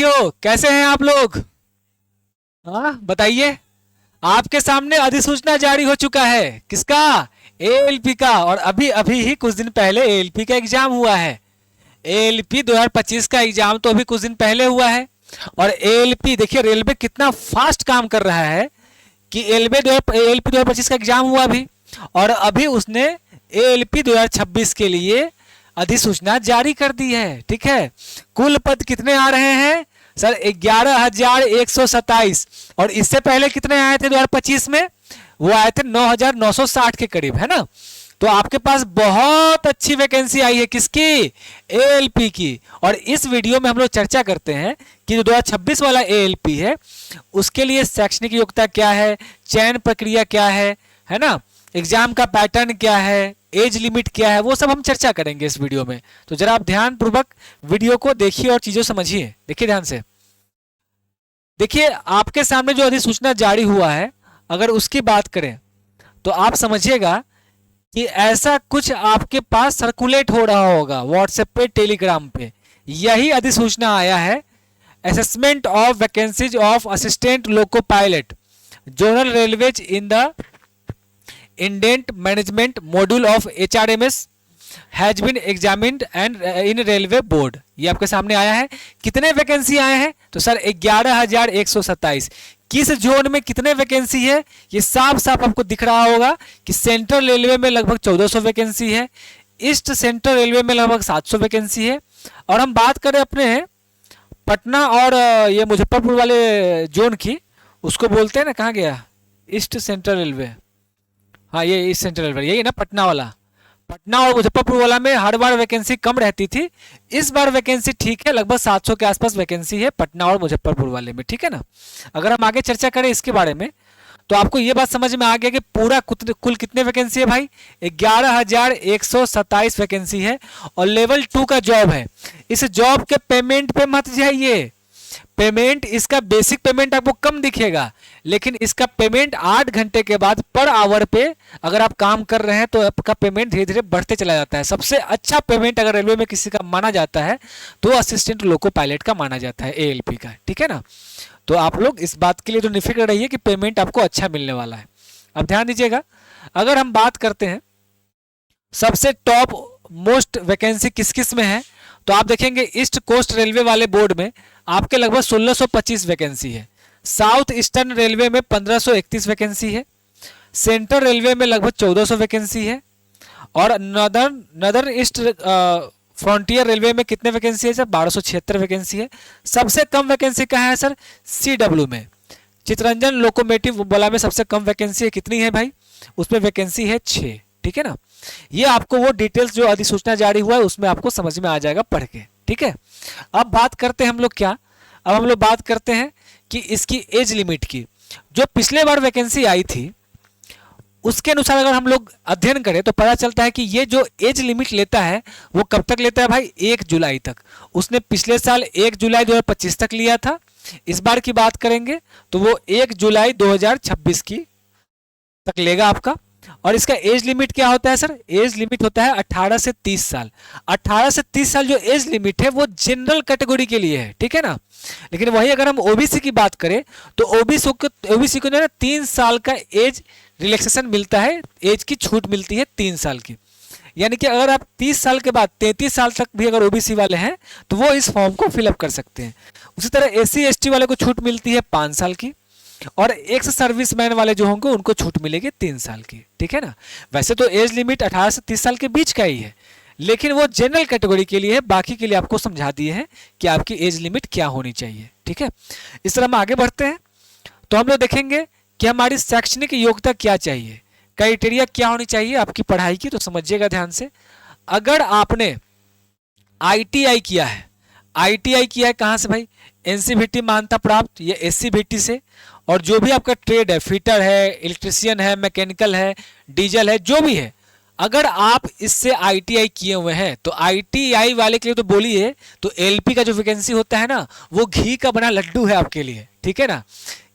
कैसे हैं आप लोग? हाँ बताइए। आपके सामने अधिसूचना जारी हो चुका है। किसका? एएलपी का। और अभी अभी ही कुछ दिन पहले एएलपी का एग्जाम हुआ है। एएलपी 2025 का एग्जाम तो अभी कुछ दिन पहले हुआ है। और एएलपी देखिए रेलवे कितना फास्ट काम कर रहा है कि एएलपी 2025 का एग्जाम हुआ अभी, और अभी उसने एएलपी 2026 के लिए अधिसूचना जारी कर दी है। ठीक है। कुल पद कितने आ रहे हैं सर? 11,127। और इससे पहले कितने आए थे 2025 में? वो आए थे 9,960 के करीब, है ना। तो आपके पास बहुत अच्छी वैकेंसी आई है। किसकी? एएलपी की। और इस वीडियो में हम लोग चर्चा करते हैं कि जो 2026 वाला एएलपी है उसके लिए शैक्षणिक योग्यता क्या है, चयन प्रक्रिया क्या है ना, एग्जाम का पैटर्न क्या है, एज लिमिट क्या है, वो सब हम चर्चा करेंगे इस वीडियो में। तो जरा आप ध्यान पूर्वक वीडियो को देखिए और चीजों समझिए। देखिए ध्यान से। देखिए आपके सामने जो अधिसूचना जारी हुआ है, अगर उसकी बात करें तो आप समझिएगा कि ऐसा कुछ आपके पास सर्कुलेट हो रहा होगा व्हाट्सएप पे, टेलीग्राम पे। यही अधिसूचना आया है। Assessment of vacancies of assistant loco pilot zonal railways in the indent management module of HRMS has been examined and in railway board. ये आपके सामने आया है। कितने वैकेंसी आए हैं? तो सर 11,127। किस जोन में कितने वैकेंसी है? ये साफ साफ आपको दिख रहा होगा कि सेंट्रल रेलवे में लगभग 1400 वैकेंसी है, ईस्ट सेंट्रल रेलवे में लगभग 700 वैकेंसी है। और हम बात करें अपने पटना और ये मुजफ्फरपुर वाले जोन की, उसको बोलते हैं ना, कहाँ गया? East central railway. हाँ ये ईस्ट सेंट्रल रेलवे, यही ना पटना वाला। पटना और मुजफ्फरपुर वाला में हर बार वैकेंसी कम रहती थी। इस बार वैकेंसी ठीक है, लगभग 700 के आसपास वैकेंसी है पटना और मुजफ्फरपुर वाले में। ठीक है ना। अगर हम आगे चर्चा करें इसके बारे में तो आपको ये बात समझ में आ गया कि पूरा कुल कितने वैकेंसी है भाई? 11,127 वैकेंसी है। और लेवल 2 का जॉब है। इस जॉब के पेमेंट पे मत जाइए। पेमेंट, इसका बेसिक पेमेंट आपको कम दिखेगा, लेकिन इसका पेमेंट 8 घंटे के बाद पर आवर पे अगर आप काम कर रहे हैं तो आपका पेमेंट धीरे धीरे बढ़ते चला जाता है। सबसे अच्छा पेमेंट अगर रेलवे में किसी का माना जाता है तो असिस्टेंट लोको पायलट का माना जाता है, एएलपी का। ठीक है ना। तो आप लोग इस बात के लिए तो निफिक्र रहिए कि पेमेंट आपको अच्छा मिलने वाला है। अब ध्यान दीजिएगा, अगर हम बात करते हैं सबसे टॉप मोस्ट वैकेंसी किस किस में है, तो आप देखेंगे ईस्ट कोस्ट रेलवे वाले बोर्ड में आपके लगभग 1625 वैकेंसी है। साउथ ईस्टर्न रेलवे में 1531 वैकेंसी है। सेंट्रल रेलवे में लगभग 1400 वैकेंसी है। और नदर्न ईस्ट फ्रंटियर रेलवे में कितने वैकेंसी है सर? 1276 वैकेंसी है। सबसे कम वैकेंसी कहाँ है सर? सीडब्ल्यू में। चितरंजन लोकोमोटिव वाला में सबसे कम वैकेंसी है। कितनी है भाई? उसमें वैकेंसी है 6। ठीक है ना। ये आपको वो डिटेल्स जो अधिसूचना जारी हुआ है उसमें आपको समझ में आ जाएगा पढ़ के। ठीक है। अब बात करते हैं हम लोग क्या, अब हम लोग बात करते हैं कि इसकी एज लिमिट की। जो पिछले बार वैकेंसी आई थी उसके अनुसार अगर हम लोग अध्ययन करें तो पता चलता है कि ये जो एज लिमिट लेता है वो कब तक लेता है भाई? 1 जुलाई तक। उसने पिछले साल 1 जुलाई 2025 तक लिया था। इस बार की बात करेंगे तो वो 1 जुलाई 2026 की तक लेगा आपका। और इसका एज लिमिट क्या होता है सर? एज लिमिट होता है 18 से 30 साल। 18 से 30 साल जो एज लिमिट है वो जनरल कैटेगरी के लिए है। ठीक है ना। लेकिन वही अगर हम ओबीसी की बात करें तो ओबीसी को जो है 3 साल का एज रिलैक्सेशन मिलता है, एज की छूट मिलती है 3 साल की। यानी कि अगर आप 30 साल के बाद 33 साल तक भी अगर ओबीसी वाले हैं तो वो इस फॉर्म को फिलअप कर सकते हैं। उसी तरह एससी एसटी वाले को छूट मिलती है 5 साल की। और एक्स सर्विसमैन वाले जो होंगे उनको छूट मिलेगी 3 साल की। ठीक है ना। वैसे तो एज लिमिट 18 से 30 साल के बीच का ही है, लेकिन वो जनरल कैटेगरी के लिए है। बाकी के लिए आपको समझा दिए हैं कि आपकी एज लिमिट क्या होनी चाहिए। ठीक है। इस तरह हम आगे बढ़ते हैं तो हम लोग देखेंगे कि हमारी शैक्षणिक योग्यता क्या चाहिए, क्राइटेरिया क्या होनी चाहिए आपकी पढ़ाई की। तो समझिएगा ध्यान से। अगर आपने आईटीआई किया है, आईटीआई किया है कहाँ से भाई? एनसीवीटी मान्यता प्राप्त या एससीवीटी से। और जो भी आपका ट्रेड है, फिटर है, इलेक्ट्रिशियन है, मैकेनिकल है, डीजल है, जो भी है, अगर आप इससे आईटीआई किए हुए हैं तो आईटीआई वाले के लिए तो बोलिए, तो एलपी का जो वैकेंसी होता है ना वो घी का बना लड्डू है आपके लिए। ठीक है ना।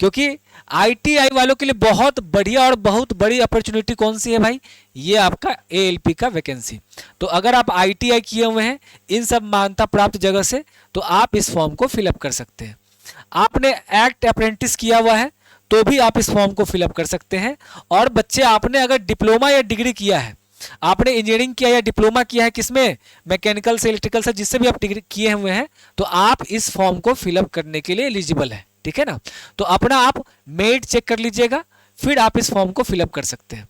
क्योंकि आईटीआई वालों के लिए बहुत बढ़िया और बहुत बड़ी अपॉर्चुनिटी कौन सी है भाई, ये आपका एएलपी का वैकेंसी। तो अगर आप आईटीआई किए हुए हैं इन सब मान्यता प्राप्त जगह से तो आप इस फॉर्म को फिलअप कर सकते हैं। आपने एक्ट अप्रेंटिस किया हुआ है तो भी आप इस फॉर्म को फिलअप कर सकते हैं। और बच्चे आपने अगर डिप्लोमा या डिग्री किया है, आपने इंजीनियरिंग किया या डिप्लोमा किया है किसमें, मैकेनिकल से, इलेक्ट्रिकल से, जिससे भी आप डिग्री किए हुए हैं, तो आप इस फॉर्म को फिलअप करने के लिए एलिजिबल है। ठीक है ना, तो अपना आप मेरिट चेक कर लीजिएगा, फिर आप इस फॉर्म को फिलअप कर सकते हैं।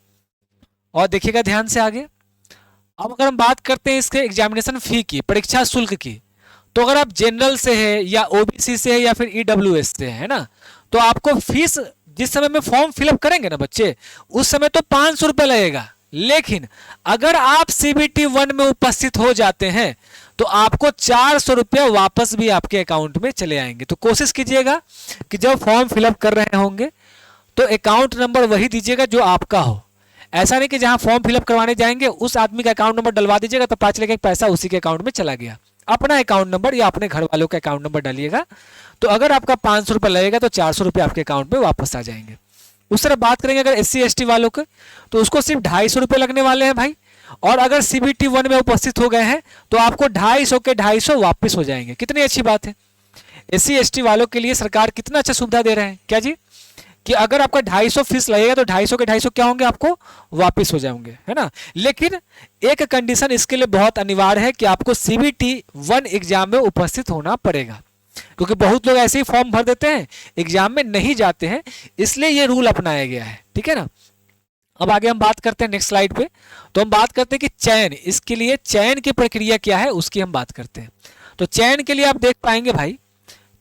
और देखिएगा ध्यान से आगे। अब अगर हम बात करते हैं इसके एग्जामिनेशन फी की, परीक्षा शुल्क की, तो अगर आप जनरल से है या ओबीसी से है या फिर ईडब्ल्यूएस से है ना, तो आपको फीस जिस समय में फॉर्म फिलअप करेंगे ना बच्चे, उस समय तो 500 रुपये लगेगा। लेकिन अगर आप सीबीटी 1 में उपस्थित हो जाते हैं तो आपको 400 रुपये वापस भी आपके अकाउंट में चले आएंगे। तो कोशिश कीजिएगा कि जब फॉर्म फिलअप कर रहे होंगे तो अकाउंट नंबर वही दीजिएगा जो आपका हो। ऐसा नहीं कि जहां फॉर्म फिलअप करवाने जाएंगे उस आदमी का अकाउंट नंबर डलवा दीजिएगा तो 5 लाख का पैसा उसी के अकाउंट में चला गया। अपना अकाउंट नंबर या अपने घर वालों का अकाउंट नंबर डालिएगा, तो अगर आपका 500 रुपये लगेगा तो 400 रुपये आपके अकाउंट में वापस आ जाएंगे। उस तरह बात करेंगे अगर SC ST वालों के, तो उसको सिर्फ 250 रुपये लगने वाले हैं भाई। और अगर CBT 1 में उपस्थित हो गए हैं तो आपको 250 के 250 वापस हो जाएंगे। कितनी अच्छी बात है। SC ST वालों के लिए सरकार कितना अच्छा सुविधा दे रहे हैं क्या जी, कि अगर आपका 250 फीस लगेगा तो 250 के 250 क्या होंगे, आपको वापस हो जाएंगे, है ना। लेकिन एक कंडीशन इसके लिए बहुत अनिवार्य है कि आपको CBT 1 एग्जाम में उपस्थित होना पड़ेगा, क्योंकि बहुत लोग ऐसे ही फॉर्म भर देते हैं, एग्जाम में नहीं जाते हैं, इसलिए ये रूल अपनाया गया है। ठीक है ना। अब आगे हम बात करते हैं नेक्स्ट स्लाइड पे, तो हम बात करते हैं कि चयन, इसके लिए चयन की प्रक्रिया क्या है उसकी हम बात करते हैं। तो चयन के लिए आप देख पाएंगे भाई,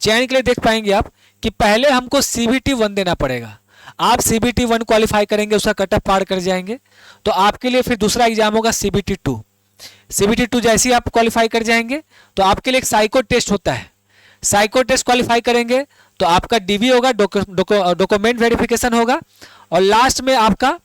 चयन के लिए देख पाएंगे आप कि पहले हमको CBT 1 देना पड़ेगा। आप CBT 1 क्वालिफाई करेंगे, उसका कट ऑफ पार कर जाएंगे, तो आपके लिए फिर दूसरा एग्जाम होगा CBT 2। CBT 2 जैसे ही आप क्वालिफाई कर जाएंगे तो आपके लिए एक साइको टेस्ट होता है। साइको टेस्ट क्वालिफाई करेंगे तो आपका DV होगा, डॉक्यूमेंट वेरिफिकेशन होगा, और लास्ट में आपका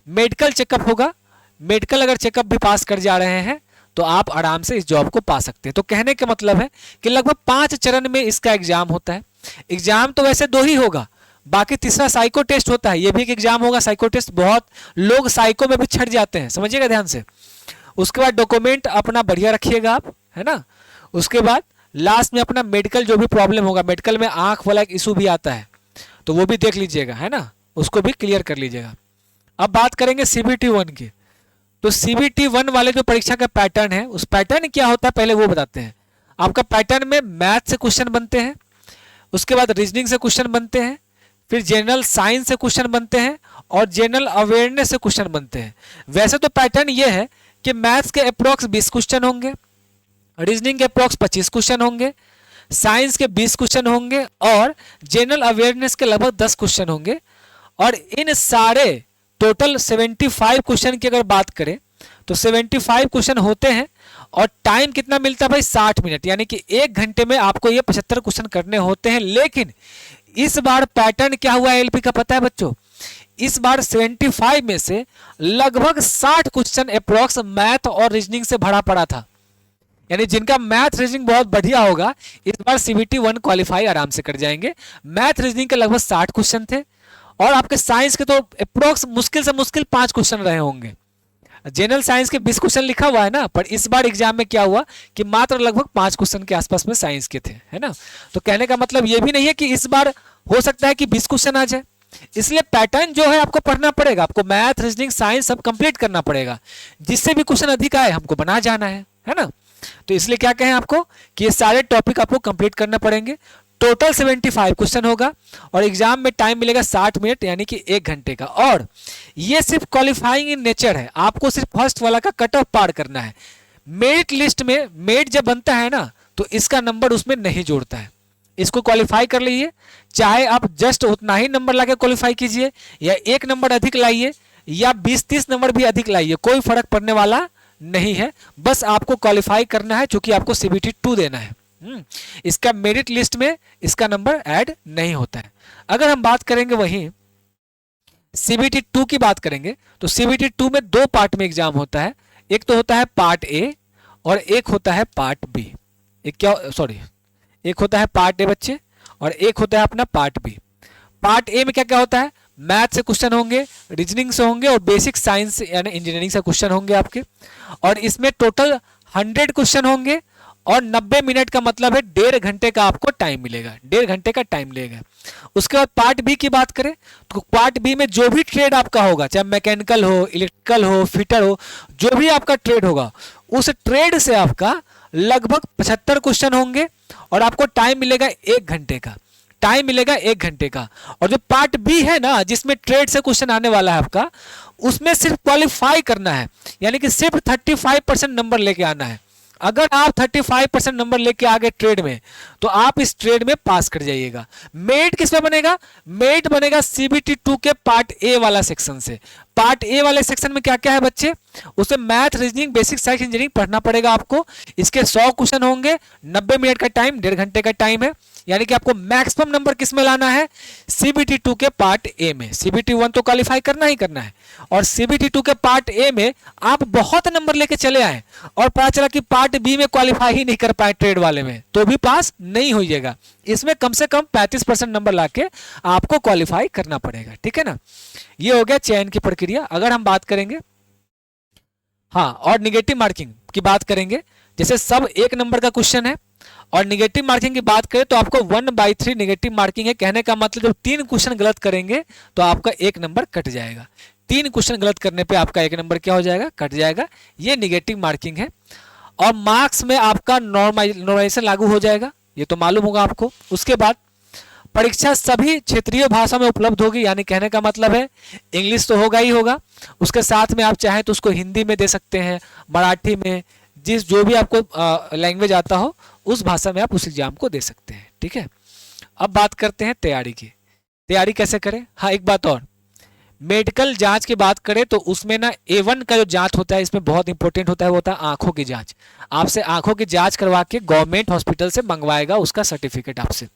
मेडिकल चेकअप होगा। मेडिकल अगर चेकअप भी पास कर जा रहे हैं तो आप आराम से इस जॉब को पा सकते हैं। तो कहने का मतलब है कि लगभग 5 चरण में इसका एग्जाम होता है। एग्जाम तो वैसे 2 ही होगा, बाकी तीसरा साइको टेस्ट होता है, ये भी एक एग्जाम होगा साइको टेस्ट। बहुत लोग साइको में भी छट जाते हैं, समझिएगा ध्यान से। उसके बाद डॉक्यूमेंट अपना बढ़िया रखिएगा आप, है ना। उसके बाद लास्ट में अपना मेडिकल जो भी प्रॉब्लम होगा, मेडिकल में आंख वाला एक इशू भी आता है तो वो भी देख लीजिएगा, है ना, उसको भी क्लियर कर लीजिएगा। अब बात करेंगे CBT 1 की। तो CBT 1 वाले जो परीक्षा का पैटर्न है, उस पैटर्न क्या होता है पहले वो बताते हैं। आपका पैटर्न में मैथ से क्वेश्चन बनते हैं, उसके बाद रीजनिंग से क्वेश्चन बनते हैं, फिर जनरल साइंस से क्वेश्चन बनते हैं, और जनरल अवेयरनेस से क्वेश्चन बनते हैं। वैसे तो पैटर्न ये है कि मैथ्स के अप्रॉक्स 20 क्वेश्चन होंगे, रीजनिंग के अप्रॉक्स 25 क्वेश्चन होंगे, साइंस के 20 क्वेश्चन होंगे, और जनरल अवेयरनेस के लगभग 10 क्वेश्चन होंगे। और इन सारे टोटल 75 क्वेश्चन की अगर बात करें तो 75 क्वेश्चन होते हैं, और टाइम कितना मिलता है भाई, 60 मिनट, यानी कि 1 घंटे में आपको ये 75 क्वेश्चन करने होते हैं। लेकिन इस बार पैटर्न क्या हुआ है LP का पता है बच्चों, इस बार 75 में से लगभग 60 क्वेश्चन अप्रॉक्स मैथ और रीजनिंग से भरा पड़ा था। यानी जिनका मैथ रीजनिंग बहुत बढ़िया होगा इस बार CBT 1 क्वालिफाई आराम से कर जाएंगे। मैथ रीजनिंग के लगभग 60 क्वेश्चन थे, और आपके साइंस के तो अप्रोक्स मुश्किल से मुश्किल 5 क्वेश्चन रहे होंगे। जनरल साइंस के 20 क्वेश्चन लिखा हुआ है ना, पर इस बार एग्जाम में क्या हुआ कि मात्र लगभग 5 क्वेश्चन के आसपास में साइंस के थे, है ना। तो कहने का मतलब ये भी नहीं है कि इस बार हो सकता है कि 20 क्वेश्चन आ जाए, इसलिए पैटर्न जो है आपको पढ़ना पड़ेगा, आपको मैथ रीजनिंग साइंस सब कंप्लीट करना पड़ेगा, जिससे भी क्वेश्चन अधिक आए हमको बना जाना है ना। तो इसलिए क्या कहें आपको कि ये सारे टॉपिक आपको कंप्लीट करना पड़ेंगे। टोटल 75 क्वेश्चन होगा, और एग्जाम में टाइम मिलेगा 60 मिनट यानी कि 1 घंटे का। और ये सिर्फ क्वालिफाइंग इन नेचर है, आपको सिर्फ फर्स्ट वाला का कट ऑफ पार करना है। मेरिट लिस्ट में मेरिट जब बनता है ना तो इसका नंबर उसमें नहीं जोड़ता है। इसको क्वालिफाई कर लीजिए, चाहे आप जस्ट उतना ही नंबर लाके क्वालिफाई कीजिए, या 1 नंबर अधिक लाइए, या 20-30 नंबर भी अधिक लाइए, कोई फर्क पड़ने वाला नहीं है। बस आपको क्वालिफाई करना है, चूंकि आपको CBT 2 देना है। इसका मेरिट लिस्ट में इसका नंबर ऐड नहीं होता है। अगर हम बात करेंगे वहीं CBT 2 की बात करेंगे तो CBT 2 में 2 पार्ट में एग्जाम होता है। एक तो होता है पार्ट A और एक होता है पार्ट B। एक होता है पार्ट A बच्चे, और एक होता है अपना पार्ट B। पार्ट ए में क्या क्या होता है, मैथ से क्वेश्चन होंगे, रीजनिंग से होंगे और बेसिक साइंस यानी इंजीनियरिंग से क्वेश्चन होंगे आपके। और इसमें टोटल 100 क्वेश्चन होंगे और 90 मिनट का मतलब है 1.5 घंटे का आपको टाइम मिलेगा, 1.5 घंटे का टाइम लेगा। उसके बाद पार्ट बी की बात करें तो पार्ट बी में जो भी ट्रेड आपका होगा, चाहे मैकेनिकल हो, इलेक्ट्रिकल हो, फिटर हो, जो भी आपका ट्रेड होगा उस ट्रेड से आपका लगभग 75 क्वेश्चन होंगे और आपको टाइम मिलेगा 1 घंटे का, टाइम मिलेगा 1 घंटे का। और जो पार्ट बी है ना, जिसमें ट्रेड से क्वेश्चन आने वाला है आपका, उसमें सिर्फ क्वालिफाई करना है, यानी कि सिर्फ 35% नंबर लेके आना है। अगर आप 35% नंबर लेके आ गए ट्रेड में तो आप इस ट्रेड में पास कर जाइएगा। मेरिट किस में बनेगा, मेरिट बनेगा सीबीटी 2 के पार्ट ए वाला सेक्शन से। पार्ट ए वाले सेक्शन में क्या क्या है बच्चे, उसमें math, reasoning, basic science, engineering पढ़ना पड़ेगा आपको। इसके 100 क्वेश्चन होंगे, 90 मिनट का टाइम, 1.5 घंटे का टाइम है, यानी कि आपको मैक्सिमम नंबर किस में लाना है, सीबीटी 2 के पार्ट ए में। सीबीटी 1 तो क्वालिफाई करना ही करना है और सीबीटी 2 के पार्ट ए में आप बहुत नंबर लेके चले आए और पता चला कि पार्ट बी में क्वालिफाई ही नहीं कर पाए ट्रेड वाले में, तो भी पास नहीं होइएगा। इसमें कम से कम 35% नंबर लाके आपको क्वालिफाई करना पड़ेगा, ठीक है ना। ये हो गया चयन की प्रक्रिया। अगर हम बात करेंगे हाँ, और निगेटिव मार्किंग की बात करेंगे, जैसे सब 1 नंबर का क्वेश्चन है और निगेटिव मार्किंग की बात करें तो आपको 1/3 निगेटिव मार्किंग है। कहने का मतलब जब 3 क्वेश्चन गलत करेंगे तो आपका 1 नंबर कट जाएगा। 3 क्वेश्चन गलत करने पे आपका 1 नंबर क्या हो जाएगा, कट जाएगा। ये निगेटिव मार्किंग है। और मार्क्स में आपका नॉर्मलाइजेशन लागू हो जाएगा, ये तो मालूम होगा आपको। उसके बाद परीक्षा सभी क्षेत्रीय भाषा में उपलब्ध होगी, यानी कहने का मतलब है इंग्लिश तो होगा ही होगा, उसके साथ में आप चाहें तो उसको हिंदी में दे सकते हैं, मराठी में, जिस जो भी आपको लैंग्वेज आता हो उस भाषा में आप उस एग्जाम को दे सकते हैं, ठीक है। अब बात करते हैं तैयारी की। तैयारी कैसे करें, हाँ एक बात और, मेडिकल जांच की बात करें तो उसमें ना A1 का जो जांच होता है इसमें बहुत इंपॉर्टेंट होता है, वो होता है आंखों की जांच। आपसे आंखों की जांच करवा के गवर्नमेंट हॉस्पिटल से मंगवाएगा उसका सर्टिफिकेट आपसे,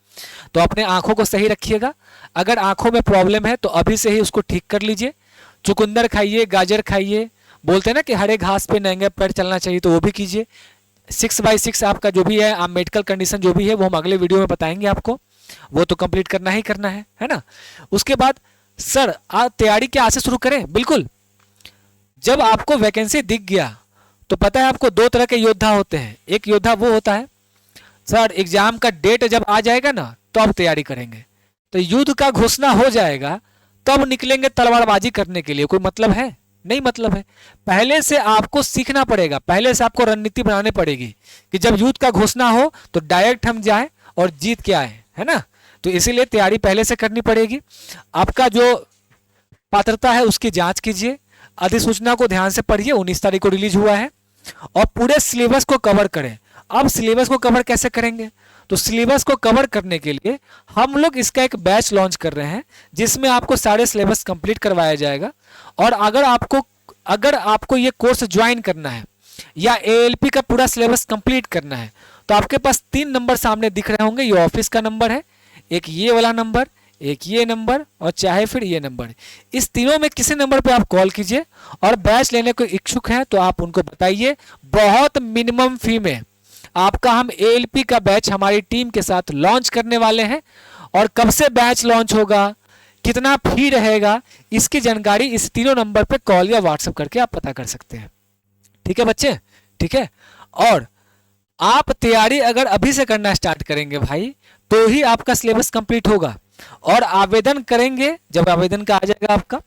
तो अपने आंखों को सही रखिएगा। अगर आंखों में प्रॉब्लम है तो अभी से ही उसको ठीक कर लीजिए। चुकंदर खाइए, गाजर खाइए, बोलते हैं ना कि हरे घास पे नंगे पैर चलना चाहिए, तो वो भी कीजिए। 6/6 आपका जो भी है, आप मेडिकल कंडीशन जो भी है वो हम अगले वीडियो में बताएंगे आपको, वो तो कंप्लीट करना ही करना है ना। उसके बाद सर आप तैयारी क्या आज से शुरू करें, बिल्कुल। जब आपको वैकेंसी दिख गया तो पता है आपको 2 तरह के योद्धा होते हैं। एक योद्धा वो होता है सर एग्जाम का डेट जब आ जाएगा ना तो अब तैयारी करेंगे, तो युद्ध का घोषणा हो जाएगा तब निकलेंगे तलवारबाजी करने के लिए। कोई मतलब है नहीं, मतलब है पहले से आपको सीखना पड़ेगा, पहले से आपको रणनीति बनानी पड़ेगी कि जब युद्ध का घोषणा हो तो डायरेक्ट हम जाएं और जीत के आए, है ना। तो इसीलिए तैयारी पहले से करनी पड़ेगी। आपका जो पात्रता है उसकी जांच कीजिए, अधिसूचना को ध्यान से पढ़िए, 19 तारीख को रिलीज हुआ है, और पूरे सिलेबस को कवर करें। अब सिलेबस को कवर कैसे करेंगे, तो सिलेबस को कवर करने के लिए हम लोग इसका एक बैच लॉन्च कर रहे हैं जिसमें आपको सारे सिलेबस कंप्लीट करवाया जाएगा। और अगर आपको ये कोर्स ज्वाइन करना है या ALP का पूरा सिलेबस कंप्लीट करना है तो आपके पास 3 नंबर सामने दिख रहे होंगे। ये ऑफिस का नंबर है, एक ये वाला नंबर, एक ये नंबर और चाहे फिर ये नंबर। इस तीनों में किसी नंबर पे आप कॉल कीजिए और बैच लेने को इच्छुक हैं तो आप उनको बताइए। बहुत मिनिमम फी में आपका हम ALP का बैच हमारी टीम के साथ लॉन्च करने वाले हैं। और कब से बैच लॉन्च होगा, कितना फी रहेगा, इसकी जानकारी इस तीनों नंबर पे कॉल या व्हाट्सएप करके आप पता कर सकते हैं, ठीक है बच्चे, ठीक है। और आप तैयारी अगर अभी से करना स्टार्ट करेंगे भाई तो ही आपका सिलेबस कंप्लीट होगा। और आवेदन करेंगे, जब आवेदन का आ जाएगा आपका,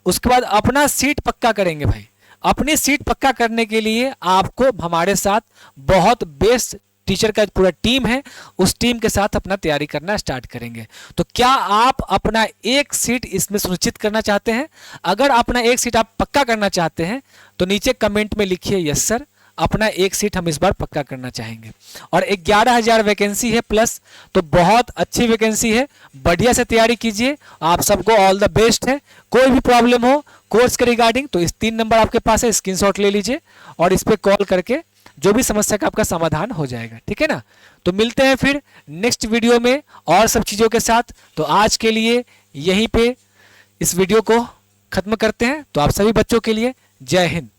उसके बाद अपना सीट पक्का करेंगे भाई। अपनी सीट पक्का करने के लिए आपको हमारे साथ बहुत बेस्ट टीचर का पूरा टीम है, उस टीम के साथ अपना तैयारी करना स्टार्ट करेंगे। तो क्या आप अपना एक सीट इसमें सुनिश्चित करना चाहते हैं? अगर अपना एक सीट आप पक्का करना चाहते हैं तो नीचे कमेंट में लिखिए यस सर, अपना एक सीट हम इस बार पक्का करना चाहेंगे। और 11,000 वैकेंसी है प्लस, तो बहुत अच्छी वैकेंसी है, बढ़िया से तैयारी कीजिए। आप सबको ऑल द बेस्ट है। कोई भी प्रॉब्लम हो कोर्स के रिगार्डिंग तो इस 3 नंबर आपके पास है, स्क्रीनशॉट ले लीजिए और इस पर कॉल करके जो भी समस्या का आपका समाधान हो जाएगा, ठीक है ना। तो मिलते हैं फिर नेक्स्ट वीडियो में और सब चीज़ों के साथ। तो आज के लिए यहीं पे इस वीडियो को खत्म करते हैं। तो आप सभी बच्चों के लिए जय हिंद।